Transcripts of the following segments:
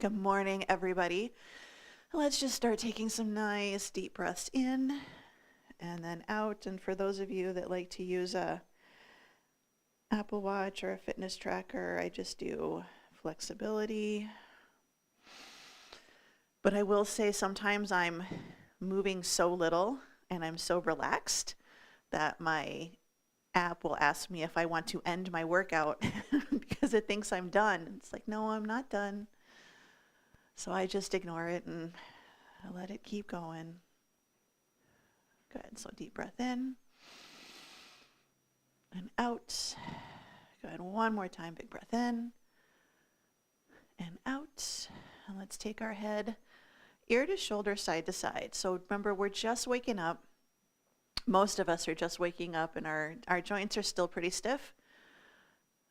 Good morning, everybody. Let's just start taking some nice deep breaths in and then out. And for those of you that like to use a Apple Watch or a fitness tracker, I just do flexibility. But I will say sometimes I'm moving so little and I'm so relaxed that my app will ask me if I want to end my workout because it thinks I'm done. It's like, no, I'm not done. So I just ignore it and I let it keep going. Good, so deep breath in and out. Good, one more time, big breath in and out. And let's take our head ear to shoulder, side to side. So remember, we're just waking up. Most of us are just waking up and our joints are still pretty stiff.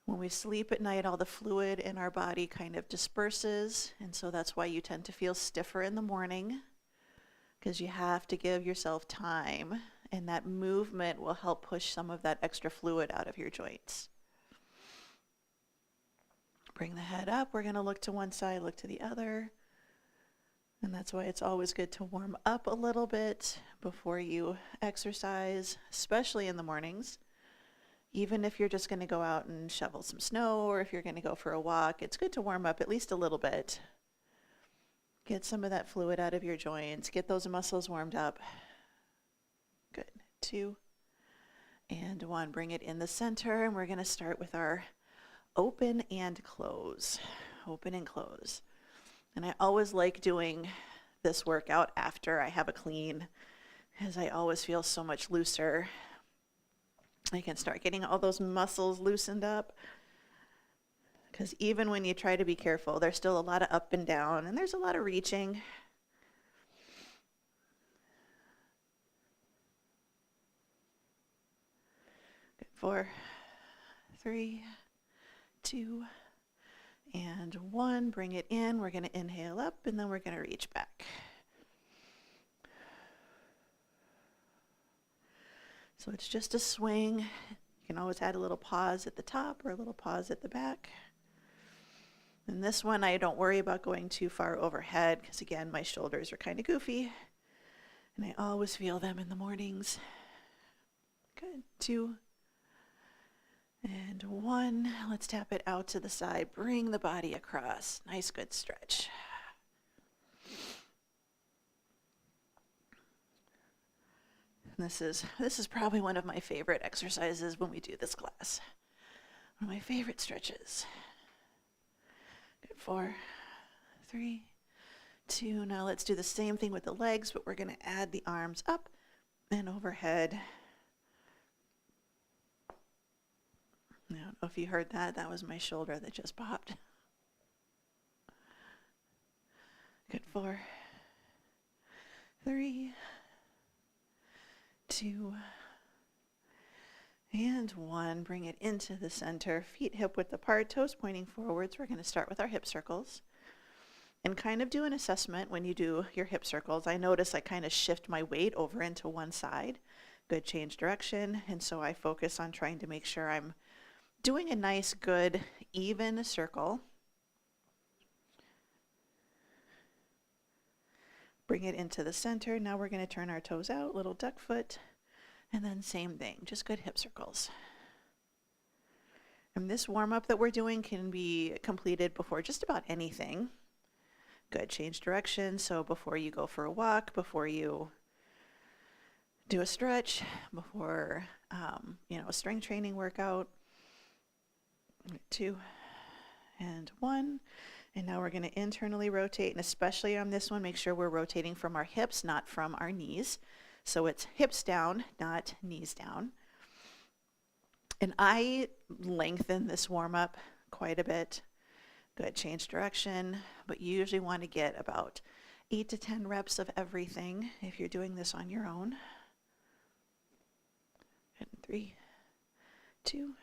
When we sleep at night, all the fluid in our body kind of disperses, and so that's why you tend to feel stiffer in the morning, because you have to give yourself time, and that movement will help push some of that extra fluid out of your joints. Bring the head up. We're going to look to one side, look to the other, and that's why it's always good to warm up a little bit before you exercise, especially in the mornings. Even if you're just going to go out and shovel some snow, or if you're going to go for a walk, it's good to warm up at least a little bit. Get some of that fluid out of your joints. Get those muscles warmed up. Good. 2 and 1. Bring it in the center, and we're going to start with our open and close. Open and close. And I always like doing this workout after I have a clean, as I always feel so much looser. I can start getting all those muscles loosened up, because even when you try to be careful, there's still a lot of up and down, and there's a lot of reaching. Good. 4, 3, 2, and 1. Bring it in. We're going to inhale up, and then we're going to reach back. So it's just a swing. You can always add a little pause at the top or a little pause at the back. And this one, I don't worry about going too far overhead, because again, my shoulders are kind of goofy, and I always feel them in the mornings. Good. 2 and 1. Let's tap it out to the side. Bring the body across. Nice, good stretch. This is probably one of my favorite exercises when we do this class. One of my favorite stretches. Good. 4, 3, 2. Now let's do the same thing with the legs, but we're going to add the arms up and overhead. I don't know if you heard that. That was my shoulder that just popped. Good. 4, 3, 2, and 1. Bring it into the center. Feet hip width apart, toes pointing forwards. We're going to start with our hip circles and kind of do an assessment when you do your hip circles. I notice I kind of shift my weight over into one side. Good. Change direction. And so I focus on trying to make sure I'm doing a nice, good, even circle. Bring it into the center. Now we're going to turn our toes out, little duck foot, and then same thing, just good hip circles. And this warm-up that we're doing can be completed before just about anything. Good. Change direction. So before you go for a walk, before you do a stretch, before a strength training workout. 2 and 1. And now we're going to internally rotate, and especially on this one, make sure we're rotating from our hips, not from our knees. So it's hips down, not knees down. And I lengthen this warm-up quite a bit. Good. Change direction, but you usually want to get about 8 to 10 reps of everything if you're doing this on your own. Good. 3, 2,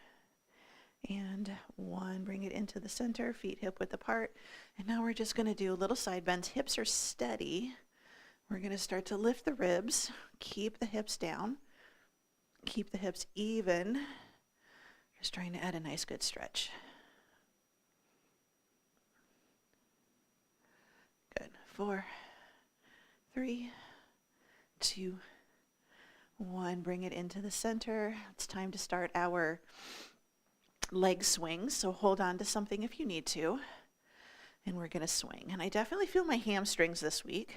and 1. Bring it into the center, feet hip width apart. And now we're just going to do little side bends. Hips are steady. We're going to start to lift the ribs. Keep the hips down. Keep the hips even. Just trying to add a nice good stretch. 4, 3, 2, 1. Bring it into the center. It's time to start our leg swings. So hold on to something if you need to. And we're going to swing. And I definitely feel my hamstrings this week.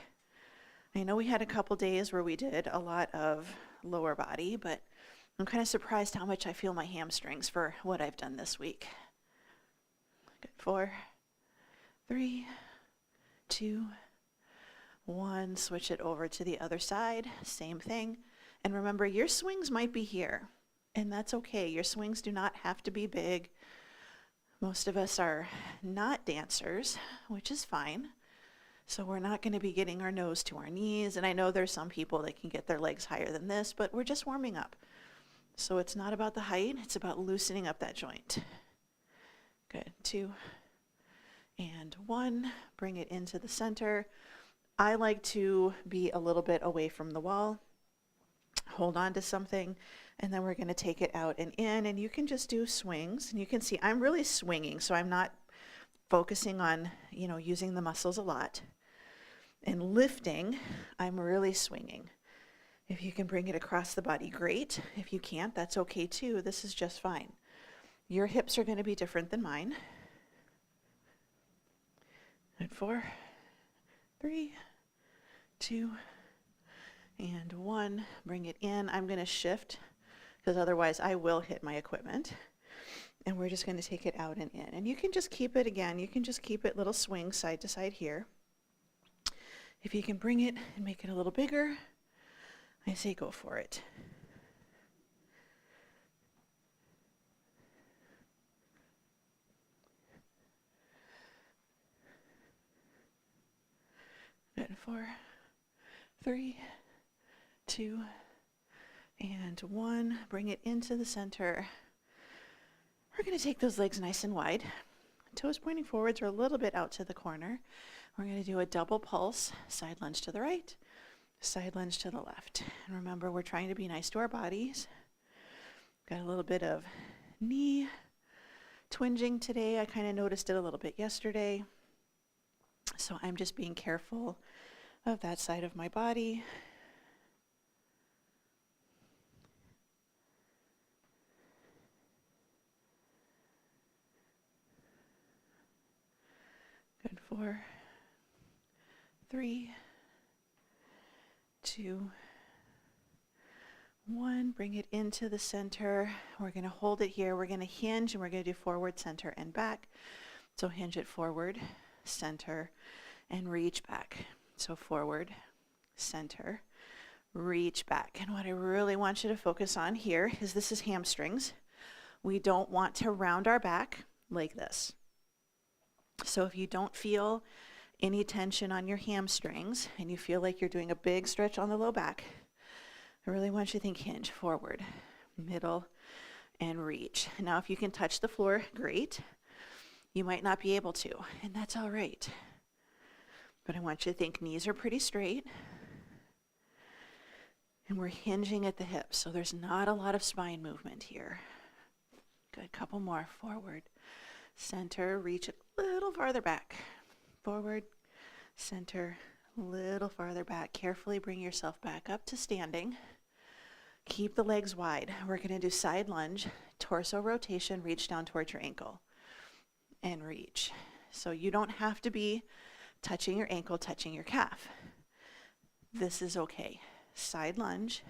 I know we had a couple days where we did a lot of lower body, but I'm kind of surprised how much I feel my hamstrings for what I've done this week. Good. 4, 3, 2, 1. Switch it over to the other side. Same thing. And remember, your swings might be here, and that's okay. Your swings do not have to be big. Most of us are not dancers, which is fine. So we're not going to be getting our nose to our knees. And I know there's some people that can get their legs higher than this, but we're just warming up. So it's not about the height, it's about loosening up that joint. Good. 2 and 1. Bring it into the center. I like to be a little bit away from the wall. Hold on to something, and then we're going to take it out and in, and you can just do swings. And you can see I'm really swinging, so I'm not focusing on, using the muscles a lot. And lifting, I'm really swinging. If you can bring it across the body, great. If you can't, that's okay too. This is just fine. Your hips are going to be different than mine. And 4, 3, 2, and 1. Bring it in. I'm going to shift because otherwise I will hit my equipment. And we're just going to take it out and in. And you can just keep it again. You can just keep it little swings side to side here. If you can bring it and make it a little bigger, I say go for it. Good. 4, 3, 2, and 1. Bring it into the center. We're going to take those legs nice and wide. Toes pointing forwards or a little bit out to the corner. We're going to do a double pulse, side lunge to the right, side lunge to the left. And remember, we're trying to be nice to our bodies. Got a little bit of knee twinging today. I kind of noticed it a little bit yesterday. So I'm just being careful of that side of my body. Good. 4, 3, 2, 1. Bring it into the center. We're going to hold it here. We're going to hinge, and we're going to do forward, center, and back. So hinge it forward, center, and reach back. So forward, center, reach back. And what I really want you to focus on here is this is hamstrings. We don't want to round our back like this. So if you don't feel any tension on your hamstrings and you feel like you're doing a big stretch on the low back, I really want you to think hinge, forward, middle, and reach. Now if you can touch the floor, great. You might not be able to, and that's all right. But I want you to think knees are pretty straight, and we're hinging at the hips, so there's not a lot of spine movement here. Good. Couple more. Forward, center, reach it a little farther back. Forward, center, little farther back. Carefully bring yourself back up to standing. Keep the legs wide. We're going to do side lunge, torso rotation, reach down towards your ankle, and reach. So you don't have to be touching your ankle, touching your calf. This is okay. Side lunge,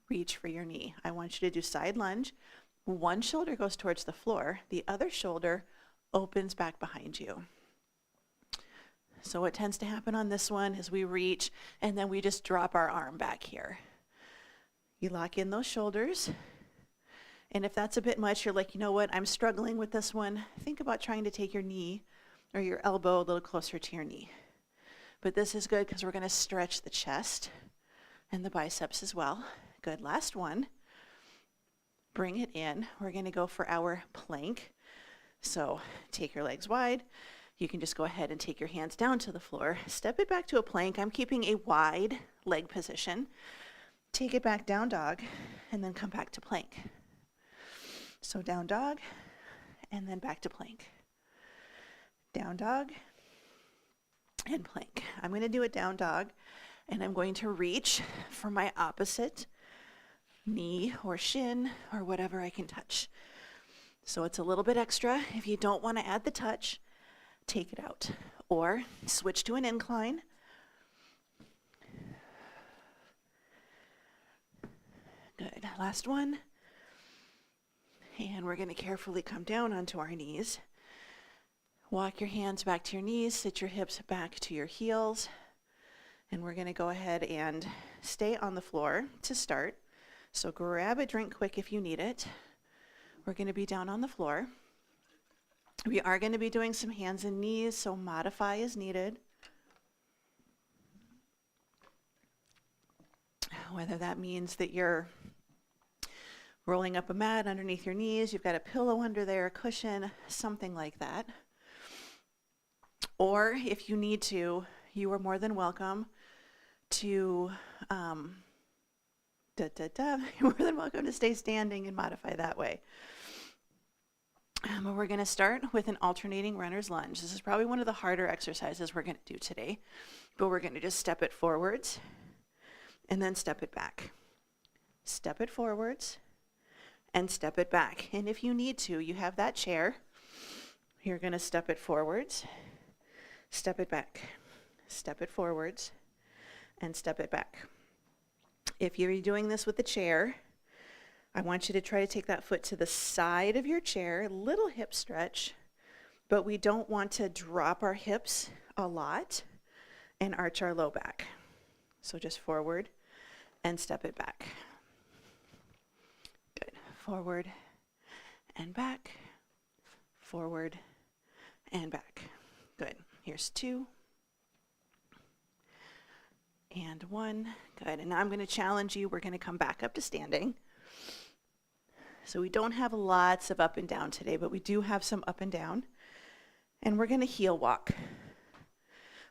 reach for your knee. I want you to do side lunge. One shoulder goes towards the floor. The other shoulder opens back behind you. So what tends to happen on this one is we reach and then we just drop our arm back here. You lock in those shoulders. And if that's a bit much, you're like, you know what, I'm struggling with this one. Think about trying to take your knee or your elbow a little closer to your knee. But this is good because we're going to stretch the chest and the biceps as well. Good. Last one. Bring it in. We're going to go for our plank. So take your legs wide. You can just go ahead and take your hands down to the floor. Step it back to a plank. I'm keeping a wide leg position. Take it back, down dog, and then come back to plank. So down dog, and then back to plank. Down dog, and plank. I'm going to do a down dog, and I'm going to reach for my opposite knee or shin or whatever I can touch. So it's a little bit extra. If you don't want to add the touch, take it out or switch to an incline. Good. Last one. And we're going to carefully come down onto our knees. Walk your hands back to your knees, sit your hips back to your heels, and we're going to go ahead and stay on the floor to start. So grab a drink quick if you need it. We're going to be down on the floor. We are going to be doing some hands and knees, so modify as needed. Whether that means that you're rolling up a mat underneath your knees, you've got a pillow under there, a cushion, something like that. Or if you need to, you are more than welcome to you're more than welcome to stay standing and modify that way. But we're going to start with an alternating runner's lunge. This is probably one of the harder exercises we're going to do today, but we're going to just step it forwards and then step it back. Step it forwards and step it back. And if you need to, you have that chair. You're going to step it forwards, step it back, step it forwards, and step it back. If you're doing this with the chair, I want you to try to take that foot to the side of your chair, little hip stretch, but we don't want to drop our hips a lot and arch our low back. So just forward and step it back. Good. Forward and back, forward and back. Good. Here's 2 and 1. Good. And now I'm going to challenge you. We're going to come back up to standing. So we don't have lots of up and down today, but we do have some up and down. And we're going to heel walk.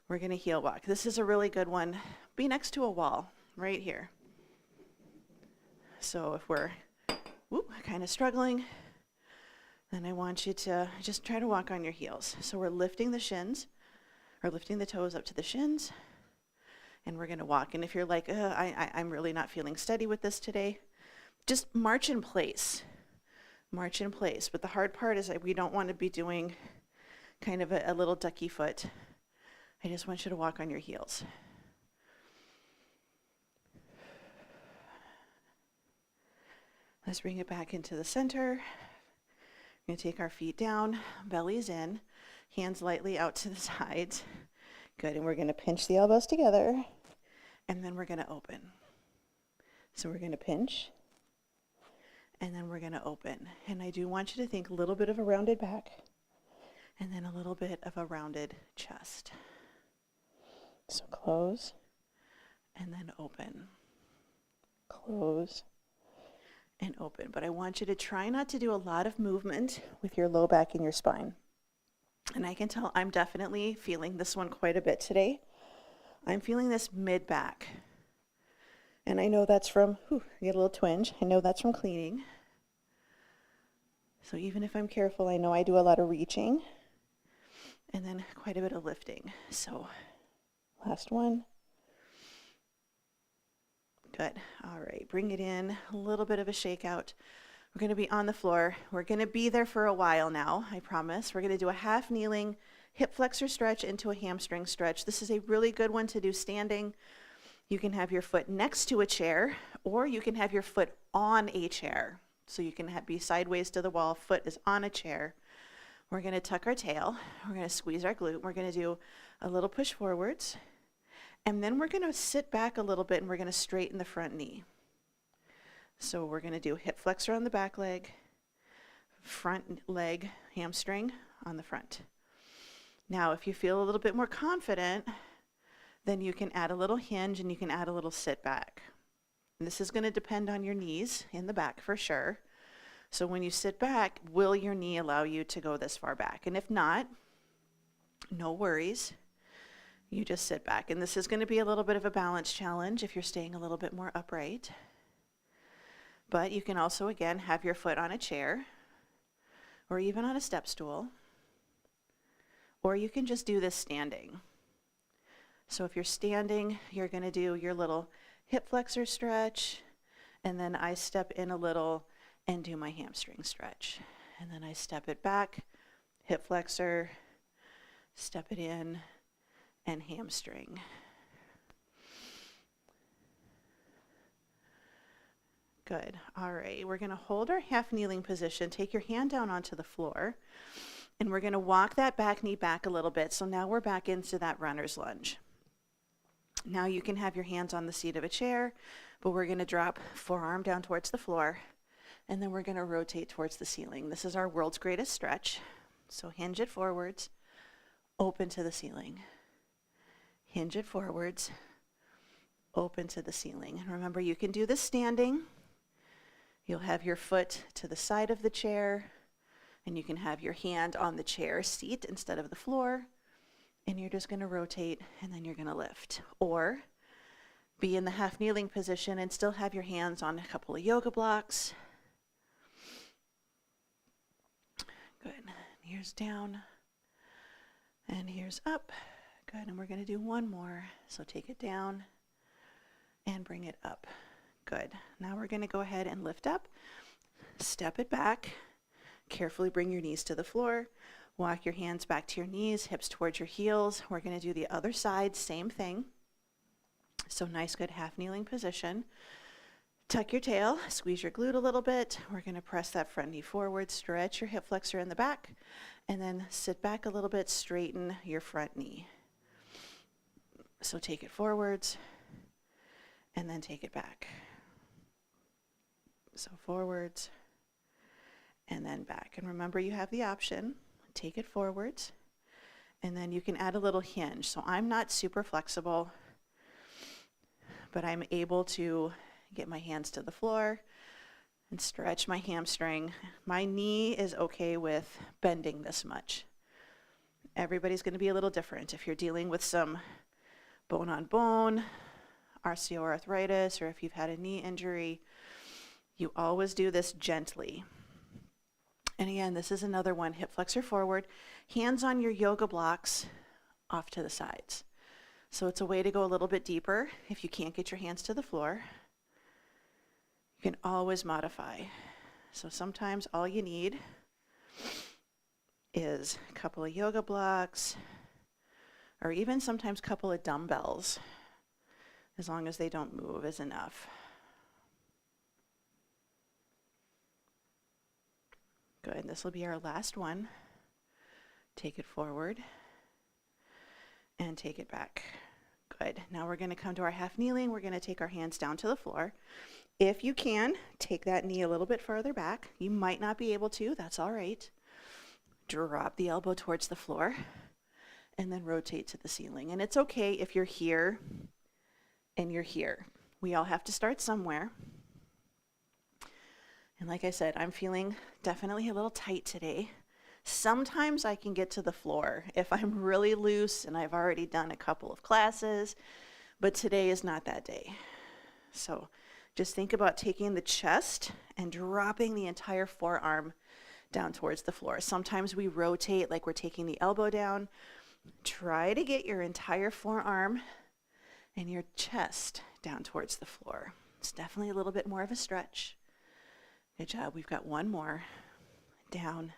We're going to heel walk. This is a really good one. Be next to a wall right here. So if we're kind of struggling, then I want you to just try to walk on your heels. So we're lifting the shins, or lifting the toes up to the shins, and we're going to walk. And if you're like, I'm really not feeling steady with this today, just march in place. March in place. But the hard part is that we don't want to be doing kind of a little ducky foot. I just want you to walk on your heels. Let's bring it back into the center. We're going to take our feet down, bellies in, hands lightly out to the sides. Good, and we're going to pinch the elbows together, and then we're going to open. So we're going to pinch, and then we're going to open. And I do want you to think a little bit of a rounded back, and then a little bit of a rounded chest. So close, and then open. Close, and open. But I want you to try not to do a lot of movement with your low back and your spine. And I can tell I'm definitely feeling this one quite a bit today. I'm feeling this mid-back. And I know that's from, I get a little twinge. I know that's from cleaning. So even if I'm careful, I know I do a lot of reaching and then quite a bit of lifting. So last one. Good. All right, bring it in, a little bit of a shakeout. We're going to be on the floor. We're going to be there for a while now, I promise. We're going to do a half kneeling hip flexor stretch into a hamstring stretch. This is a really good one to do standing. You can have your foot next to a chair, or you can have your foot on a chair. So you can be sideways to the wall, foot is on a chair. We're going to tuck our tail. We're going to squeeze our glute. We're going to do a little push forwards. And then we're going to sit back a little bit and we're going to straighten the front knee. So we're going to do hip flexor on the back leg, front leg, hamstring on the front. Now, if you feel a little bit more confident, then you can add a little hinge and you can add a little sit back. And this is going to depend on your knees in the back for sure. So when you sit back, will your knee allow you to go this far back? And if not, no worries. You just sit back. And this is going to be a little bit of a balance challenge if you're staying a little bit more upright. But you can also, again, have your foot on a chair or even on a step stool. Or you can just do this standing. So if you're standing, you're going to do your little hip flexor stretch, and then I step in a little and do my hamstring stretch. And then I step it back, hip flexor, step it in, and hamstring. Good. All right, we're going to hold our half kneeling position. Take your hand down onto the floor, and we're going to walk that back knee back a little bit. So now we're back into that runner's lunge. Now you can have your hands on the seat of a chair, but we're going to drop forearm down towards the floor, and then we're going to rotate towards the ceiling. This is our world's greatest stretch. So hinge it forwards, open to the ceiling. Hinge it forwards, open to the ceiling. And remember, you can do this standing. You'll have your foot to the side of the chair, and you can have your hand on the chair seat instead of the floor, and you're just going to rotate, and then you're going to lift. Or be in the half kneeling position and still have your hands on a couple of yoga blocks. Good. Here's down, and here's up. Good, and we're going to do one more. So take it down and bring it up. Good. Now we're going to go ahead and lift up, step it back, carefully bring your knees to the floor, walk your hands back to your knees, hips towards your heels. We're going to do the other side, same thing. So nice, good half kneeling position. Tuck your tail, squeeze your glute a little bit. We're going to press that front knee forward, stretch your hip flexor in the back, and then sit back a little bit, straighten your front knee. So take it forwards, and then take it back. So forwards, and then back. And remember, you have the option, take it forwards, and then you can add a little hinge. So I'm not super flexible, but I'm able to get my hands to the floor and stretch my hamstring. My knee is okay with bending this much. Everybody's going to be a little different. If you're dealing with some bone on bone, osteoarthritis, or if you've had a knee injury, you always do this gently. And again, this is another one, hip flexor forward, hands on your yoga blocks off to the sides. So it's a way to go a little bit deeper. If you can't get your hands to the floor, you can always modify. So sometimes all you need is a couple of yoga blocks, or even sometimes a couple of dumbbells, as long as they don't move is enough. Good, this will be our last one. Take it forward and take it back. Good, now we're gonna come to our half kneeling. We're gonna take our hands down to the floor. If you can, take that knee a little bit further back. You might not be able to, that's all right. Drop the elbow towards the floor and then rotate to the ceiling. And it's okay if you're here and you're here. We all have to start somewhere. And like I said, I'm feeling definitely a little tight today. Sometimes I can get to the floor if I'm really loose and I've already done a couple of classes, but today is not that day. So just think about taking the chest and dropping the entire forearm down towards the floor. Sometimes we rotate like we're taking the elbow down. Try to get your entire forearm and your chest down towards the floor. It's definitely a little bit more of a stretch. Good job. We've got one more. Down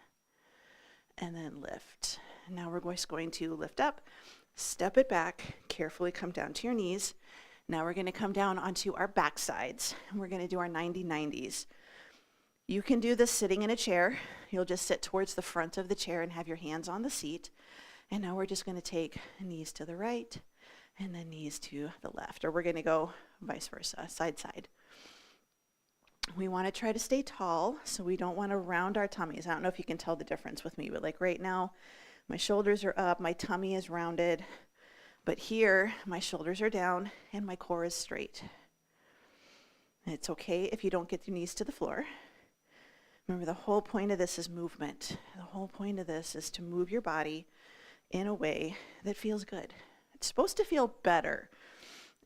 and then lift. Now we're just going to lift up, step it back, carefully come down to your knees. Now we're going to come down onto our back sides, and we're going to do our 90-90s. You can do this sitting in a chair. You'll just sit towards the front of the chair and have your hands on the seat. And now we're just going to take knees to the right and then knees to the left, or we're going to go vice versa, side side. We want to try to stay tall, so we don't want to round our tummies. I don't know if you can tell the difference with me, but like right now, my shoulders are up, my tummy is rounded, but here, my shoulders are down and my core is straight. And it's okay if you don't get your knees to the floor. Remember, the whole point of this is movement. The whole point of this is to move your body in a way that feels good. It's supposed to feel better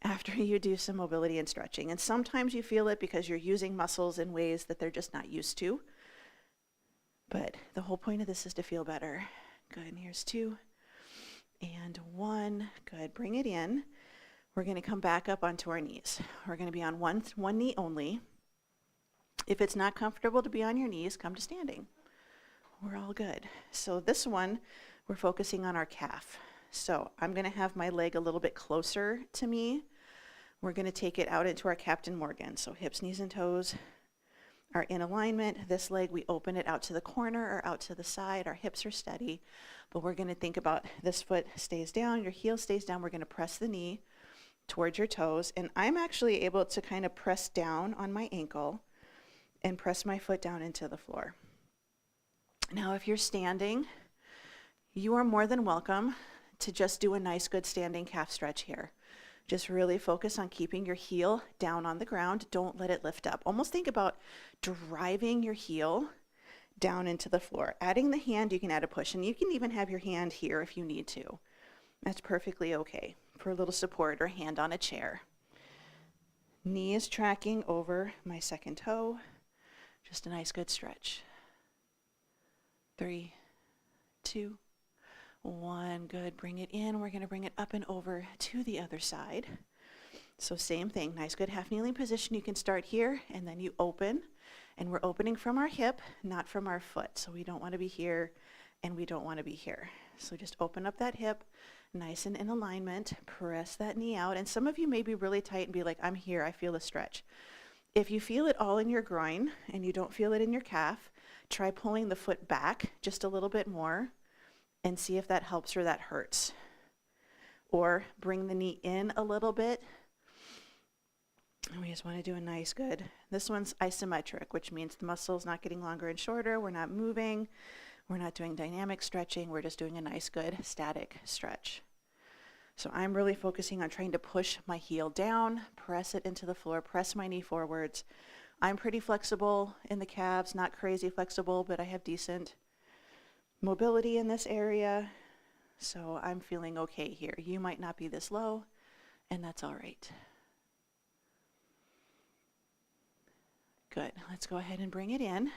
after you do some mobility and stretching. And sometimes you feel it because you're using muscles in ways that they're just not used to. But the whole point of this is to feel better. Good, and here's 2. and 1. Good. Bring it in. We're going to come back up onto our knees. We're going to be on one knee only. If it's not comfortable to be on your knees, come to standing. We're all good. So this one, we're focusing on our calf. So I'm going to have my leg a little bit closer to me. We're going to take it out into our Captain Morgan. So hips, knees, and toes are in alignment. This leg, we open it out to the corner or out to the side. Our hips are steady, but we're going to think about this foot stays down, your heel stays down. We're going to press the knee towards your toes, and I'm actually able to kind of press down on my ankle and press my foot down into the floor. Now, if you're standing, you are more than welcome to just do a nice, good standing calf stretch here. Just really focus on keeping your heel down on the ground. Don't let it lift up. Almost think about driving your heel down into the floor. Adding the hand, you can add a push, and you can even have your hand here if you need to. That's perfectly okay for a little support or hand on a chair. Knee is tracking over my second toe. Just a nice, good stretch. 3, 2, 1. Good. Bring it in. We're going to bring it up and over to the other side. So same thing. Nice, good half kneeling position. You can start here, and then you open. And we're opening from our hip, not from our foot. So we don't want to be here, and we don't want to be here. So just open up that hip, nice and in alignment. Press that knee out. And some of you may be really tight and be like, I'm here. I feel a stretch. If you feel it all in your groin and you don't feel it in your calf, try pulling the foot back just a little bit more and see if that helps or that hurts. Or bring the knee in a little bit. And we just want to do a nice, good. This one's isometric, which means the muscle's not getting longer and shorter. We're not moving. We're not doing dynamic stretching. We're just doing a nice, good static stretch. So I'm really focusing on trying to push my heel down, press it into the floor, press my knee forwards. I'm pretty flexible in the calves, not crazy flexible, but I have decent mobility in this area. So I'm feeling okay here. You might not be this low, and that's all right. Good. Let's go ahead and bring it in.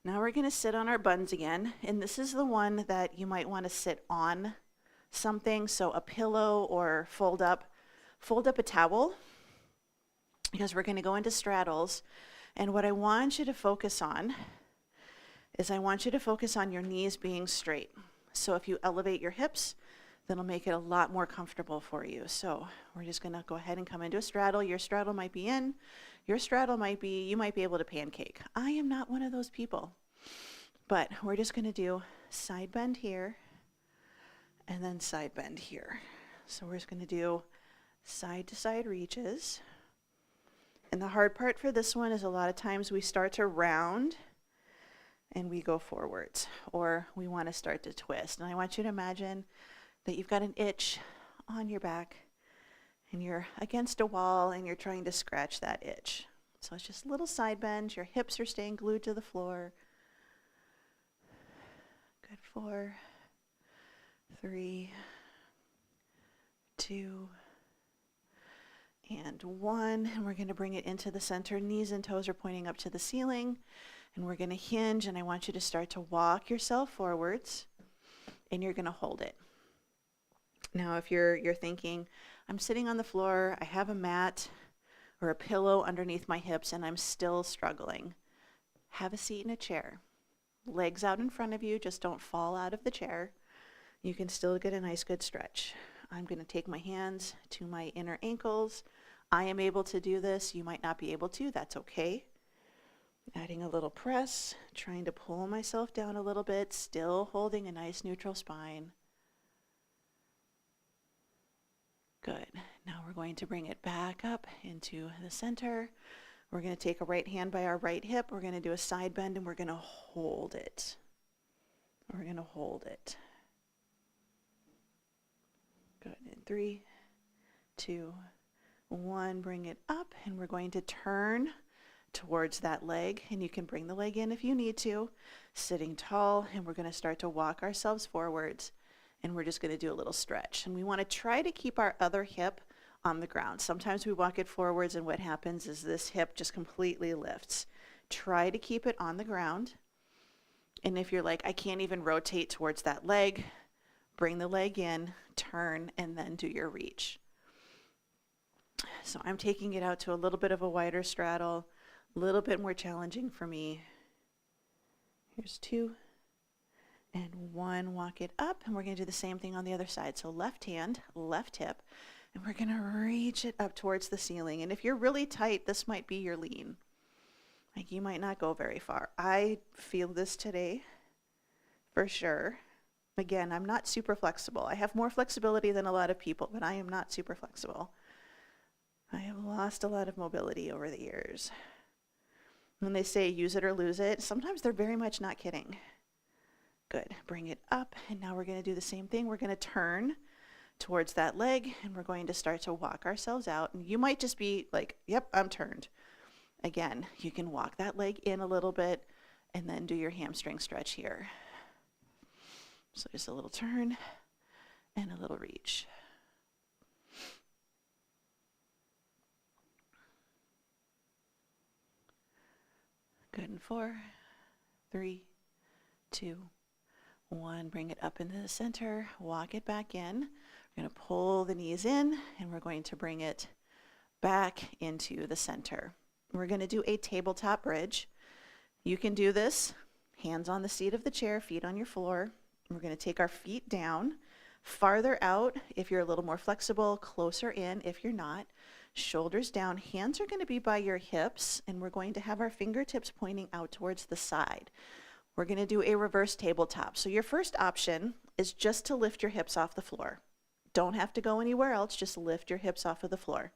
Now we're going to sit on our buns again, and this is the one that you might want to sit on something, so a pillow or fold up a towel, because we're going to go into straddles. And what I want you to focus on is I want you to focus on your knees being straight. So if you elevate your hips, that'll make it a lot more comfortable for you. So we're just going to go ahead and come into a straddle. Your straddle might be in. Your straddle might be, you might be able to pancake. I am not one of those people. But we're just going to do side bend here and then side bend here. So we're just going to do side to side reaches. And the hard part for this one is a lot of times we start to round and we go forwards, or we want to start to twist. And I want you to imagine that you've got an itch on your back and you're against a wall and you're trying to scratch that itch. So it's just a little side bend. Your hips are staying glued to the floor. Good. 4, 3, 2, and 1. And we're going to bring it into the center. Knees and toes are pointing up to the ceiling. And we're going to hinge, and I want you to start to walk yourself forwards, and you're going to hold it. Now, if you're thinking, I'm sitting on the floor, I have a mat or a pillow underneath my hips, and I'm still struggling, have a seat in a chair. Legs out in front of you, just don't fall out of the chair. You can still get a nice, good stretch. I'm going to take my hands to my inner ankles. I am able to do this. You might not be able to. That's okay. Adding a little press, trying to pull myself down a little bit, still holding a nice neutral spine. Good. Now we're going to bring it back up into the center. We're going to take a right hand by our right hip. We're going to do a side bend, and we're going to hold it. We're going to hold it. Good. In 3, 2, 1. Bring it up, and we're going to turn towards that leg, and you can bring the leg in if you need to, sitting tall, and we're going to start to walk ourselves forwards, and we're just going to do a little stretch. And we want to try to keep our other hip on the ground. Sometimes we walk it forwards, and what happens is this hip just completely lifts. Try to keep it on the ground, and if you're like, I can't even rotate towards that leg, bring the leg in, turn, and then do your reach. So I'm taking it out to a little bit of a wider straddle, a little bit more challenging for me. Here's 2 and 1, walk it up, and we're going to do the same thing on the other side. So left hand, left hip, and we're going to reach it up towards the ceiling. And if you're really tight, this might be your lean. Like, you might not go very far. I feel this today for sure. Again, I'm not super flexible. I have more flexibility than a lot of people, but I am not super flexible. I have lost a lot of mobility over the years. When they say use it or lose it, sometimes they're very much not kidding. Good. Bring it up, and now we're going to do the same thing. We're going to turn towards that leg, and we're going to start to walk ourselves out. And you might just be like, yep, I'm turned. Again, you can walk that leg in a little bit and then do your hamstring stretch here. So just a little turn and a little reach. Good. In 4, 3, 2, 1. Bring it up into the center, walk it back in. We're going to pull the knees in, and we're going to bring it back into the center. We're going to do a tabletop bridge. You can do this, hands on the seat of the chair, feet on your floor. We're going to take our feet down, farther out if you're a little more flexible, closer in if you're not. Shoulders down, hands are going to be by your hips, and we're going to have our fingertips pointing out towards the side. We're going to do a reverse tabletop. So your first option is just to lift your hips off the floor. Don't have to go anywhere else, just lift your hips off of the floor.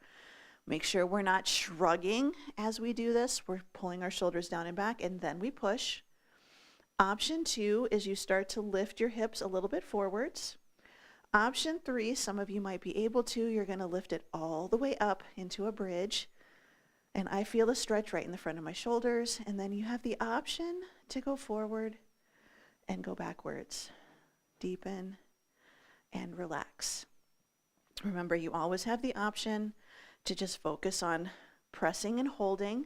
Make sure we're not shrugging as we do this. We're pulling our shoulders down and back, and then we push. Option 2 is you start to lift your hips a little bit forwards. Option 3, some of you might be able to, you're going to lift it all the way up into a bridge. And I feel a stretch right in the front of my shoulders. And then you have the option to go forward and go backwards. Deepen and relax. Remember, you always have the option to just focus on pressing and holding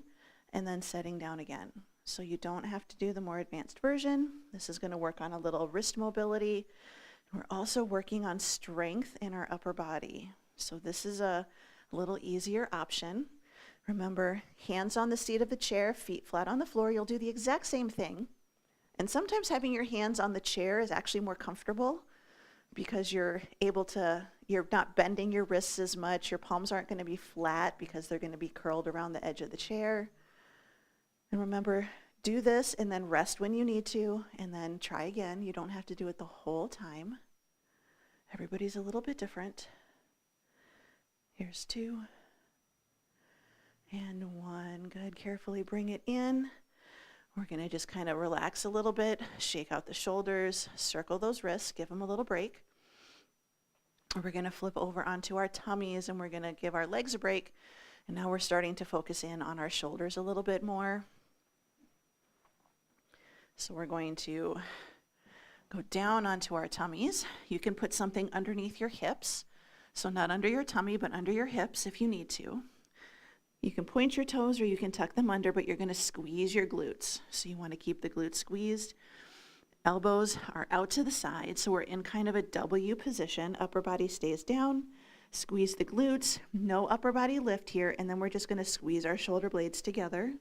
and then setting down again. So you don't have to do the more advanced version. This is going to work on a little wrist mobility. We're also working on strength in our upper body. So this is a little easier option. Remember, hands on the seat of the chair, feet flat on the floor. You'll do the exact same thing. And sometimes having your hands on the chair is actually more comfortable because you're not bending your wrists as much. Your palms aren't going to be flat because they're going to be curled around the edge of the chair. And remember, do this and then rest when you need to, and then try again. You don't have to do it the whole time. Everybody's a little bit different. Here's 2 and 1. Good. Carefully bring it in. We're going to just kind of relax a little bit, shake out the shoulders, circle those wrists, give them a little break. We're going to flip over onto our tummies, and we're going to give our legs a break. And now we're starting to focus in on our shoulders a little bit more. So we're going to go down onto our tummies. You can put something underneath your hips. So not under your tummy, but under your hips if you need to. You can point your toes or you can tuck them under, but you're going to squeeze your glutes. So you want to keep the glutes squeezed. Elbows are out to the side, so we're in kind of a W position. Upper body stays down. Squeeze the glutes. No upper body lift here, and then we're just going to squeeze our shoulder blades together.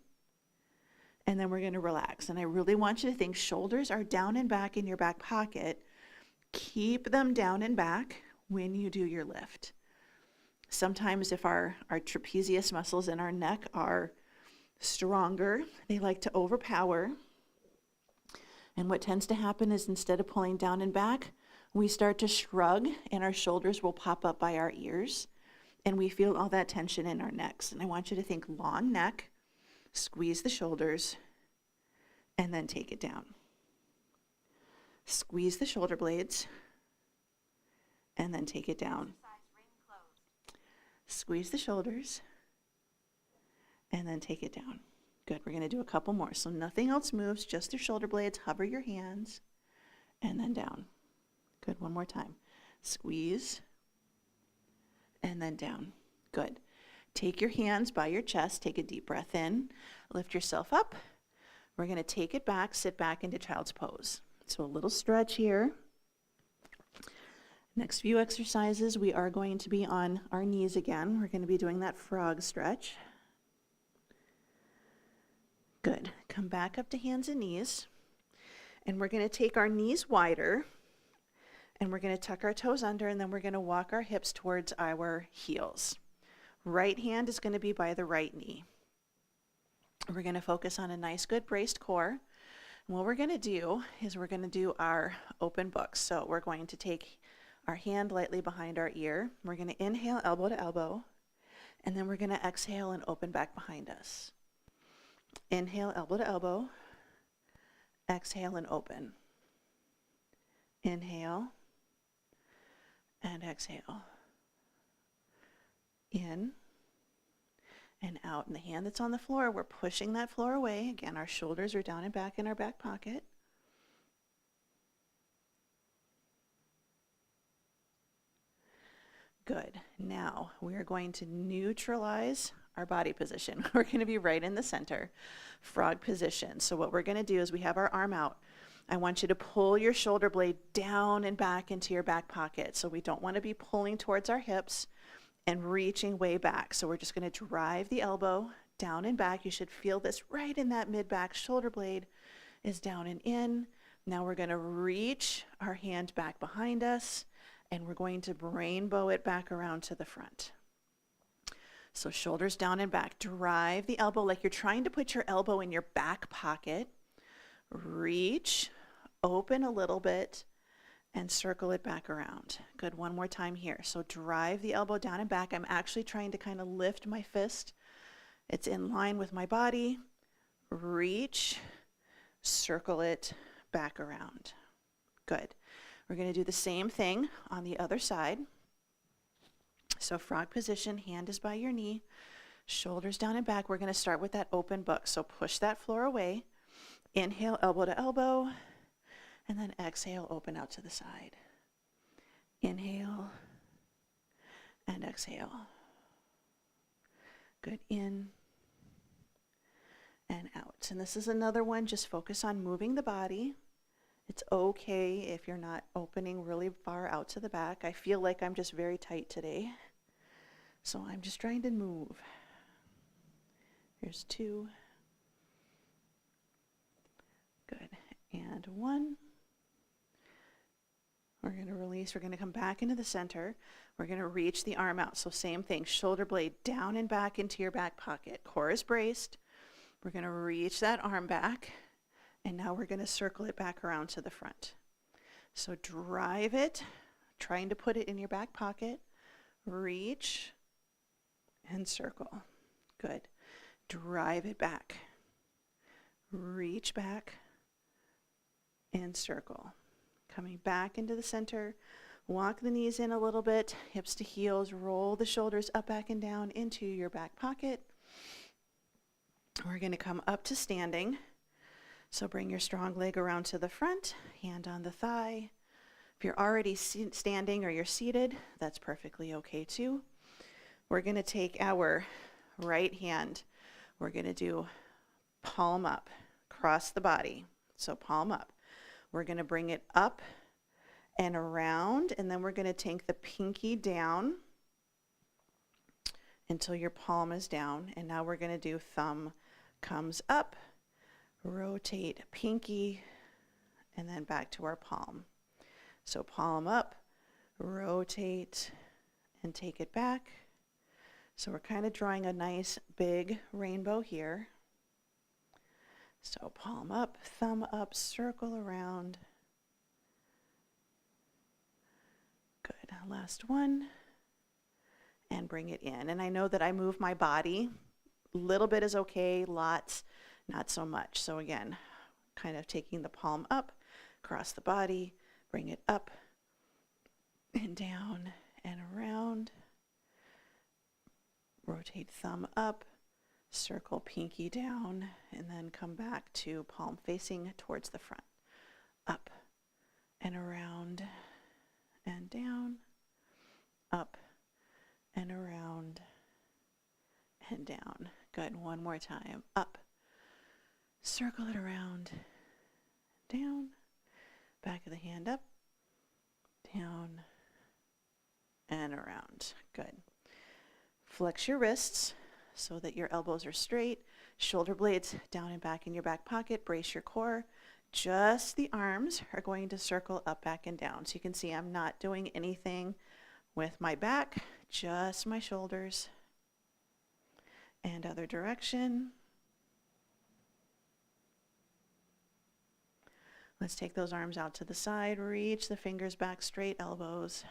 And then we're going to relax. And I really want you to think shoulders are down and back in your back pocket. Keep them down and back when you do your lift. Sometimes if our trapezius muscles in our neck are stronger, they like to overpower. And what tends to happen is instead of pulling down and back, we start to shrug and our shoulders will pop up by our ears. And we feel all that tension in our necks. And I want you to think long neck, squeeze the shoulders, and then take it down. Squeeze the shoulder blades, and then take it down. Squeeze the shoulders, and then take it down. Good, we're going to do a couple more. So nothing else moves, just your shoulder blades. Hover your hands, and then down. Good, one more time. Squeeze, and then down. Good. Take your hands by your chest, take a deep breath in, lift yourself up. We're going to take it back, sit back into child's pose. So a little stretch here. Next few exercises, we are going to be on our knees again. We're going to be doing that frog stretch. Good. Come back up to hands and knees. And we're going to take our knees wider, and we're going to tuck our toes under, and then we're going to walk our hips towards our heels. Right hand is going to be by the right knee. We're going to focus on a nice, good braced core. And what we're going to do is we're going to do our open books. So we're going to take our hand lightly behind our ear. We're going to inhale elbow to elbow, and then we're going to exhale and open back behind us. Inhale elbow to elbow, exhale and open. Inhale and exhale. In and out. And the hand that's on the floor, we're pushing that floor away. Again, our shoulders are down and back in our back pocket. Good. Now we are going to neutralize our body position. We're going to be right in the center, frog position. So what we're going to do is we have our arm out. I want you to pull your shoulder blade down and back into your back pocket. So we don't want to be pulling towards our hips and reaching way back. So we're just going to drive the elbow down and back. You should feel this right in that mid-back. Shoulder blade is down and in. Now we're going to reach our hand back behind us, and we're going to rainbow it back around to the front. So shoulders down and back. Drive the elbow like you're trying to put your elbow in your back pocket. Reach, open a little bit, and circle it back around. Good, one more time here. So drive the elbow down and back. I'm actually trying to kind of lift my fist. It's in line with my body. Reach, circle it back around. Good. We're going to do the same thing on the other side. So frog position, hand is by your knee, shoulders down and back. We're going to start with that open book. So push that floor away. Inhale, elbow to elbow, and then exhale, open out to the side. Inhale and exhale. Good, in and out. And this is another one, just focus on moving the body. It's okay if you're not opening really far out to the back. I feel like I'm just very tight today, so I'm just trying to move. Here's 2. Good, and 1. We're going to release. We're going to come back into the center. We're going to reach the arm out. So same thing, shoulder blade down and back into your back pocket. Core is braced. We're going to reach that arm back. And now we're going to circle it back around to the front. So drive it, trying to put it in your back pocket. Reach and circle. Good. Drive it back. Reach back and circle. Coming back into the center. Walk the knees in a little bit, hips to heels. Roll the shoulders up, back, and down into your back pocket. We're going to come up to standing. So bring your strong leg around to the front, hand on the thigh. If you're already standing or you're seated, that's perfectly okay too. We're going to take our right hand. We're going to do palm up, cross the body. So palm up. We're going to bring it up and around, and then we're going to take the pinky down until your palm is down. And now we're going to do thumb comes up. Rotate pinky, and then back to our palm. So palm up, rotate, and take it back. So we're kind of drawing a nice big rainbow here. So palm up, thumb up, circle around. Good, last one. And bring it in. And I know that I move my body. Little bit is okay, lots not so much. So again, kind of taking the palm up, across the body, bring it up and down and around. Rotate thumb up, circle pinky down, and then come back to palm facing towards the front. Up and around and down, up and around and down. Good, one more time. Up. Circle it around, down, back of the hand up, down, and around. Good. Flex your wrists so that your elbows are straight. Shoulder blades down and back in your back pocket. Brace your core. Just the arms are going to circle up, back, and down. So you can see I'm not doing anything with my back, just my shoulders. And other direction. Let's take those arms out to the side. Reach the fingers back, straight elbows.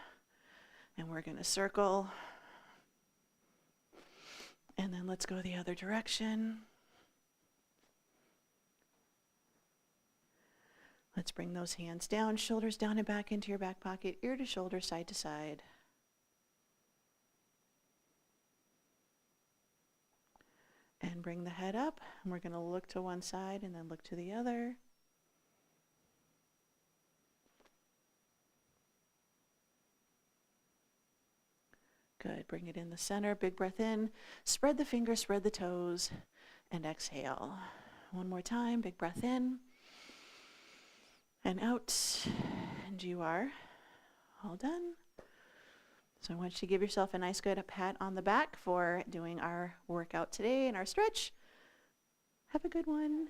And we're going to circle. And then let's go the other direction. Let's bring those hands down, shoulders down and back into your back pocket, ear to shoulder, side to side. And bring the head up. And we're going to look to one side and then look to the other. Good. Bring it in the center. Big breath in. Spread the fingers, spread the toes, and exhale. One more time. Big breath in and out. And you are all done. So I want you to give yourself a nice good pat on the back for doing our workout today and our stretch. Have a good one.